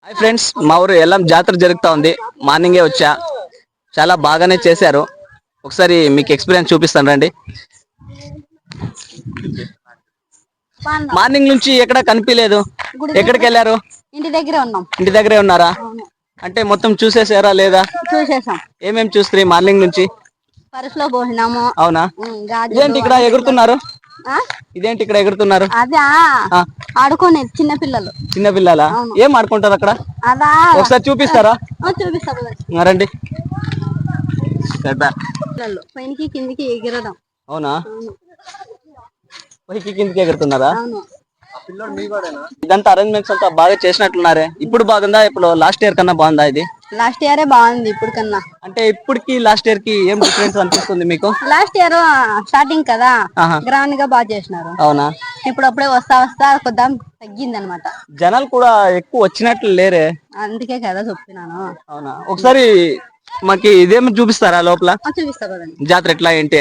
Hi friends, మా ఊరు ఎల్లం జాతర జరుగుతా ఉంది. మార్నింగే వచ్చా, చాలా బాగానే చేశారు. ఒకసారి మీకు ఎక్స్పీరియన్స్ చూపిస్తాను రండి. మార్నింగ్ నుంచి ఎక్కడ కనిపించలేదు, ఎక్కడికి వెళ్ళారు? ఇంటి దగ్గరే ఉన్నాం. ఇంటి దగ్గరే ఉన్నారా? అంటే మొత్తం చూసేసారా లేదా? చూసేసాం. ఏమేమి చూస్తే మార్నింగ్ నుంచి? పరిసలో పోసినాము. అవునా? ఇదేంటి ఇక్కడ ఎగురుతున్నారు? ఇదేంటి ఇక్కడ ఎగురుతున్నారు? అదే ఆడుకునే చిన్న పిల్లలు. చిన్న పిల్లల ఏం ఆడుకుంటారు అక్కడ? అదా ఒకసారి చూపిస్తారా? చూపిస్తా రండి. పైకి కిందికి ఎగిరడం. అవునా? పైకి కిందికి ఎగురుతున్నారా? ఇదంతా అరేంజ్మెంట్స్ అంతా బాగా చేసినట్లున్నారే. ఇప్పుడు బాగుందా? ఇప్పుడు లాస్ట్ ఇయర్ కన్నా బాగుందా? ఇది లాస్ట్ ఇయరే బాగుంది ఇప్పుడు కన్నా. అంటే ఇప్పటికి లాస్ట్ ఇయర్ కి ఏం డిఫరెన్స్ అనిపిస్తుంది మీకు? లాస్ట్ ఇయర్ స్టార్టింగ్ కదా, గ్రాండ్ గా బాగా చేసినారు. అవునా? ఇప్పుడు అప్పుడే వస్తా కొద్దాం తగ్గింది అనమాట. జనాలు కూడా ఎక్కువ వచ్చినట్లు లేరే, అందుకే కదా చెప్పినాను. అవునా? ఒకసారి మాకి ఇదేమి చూపిస్తారా లోపల? చూపిస్తా. జాతర ఎట్లా ఏంటి?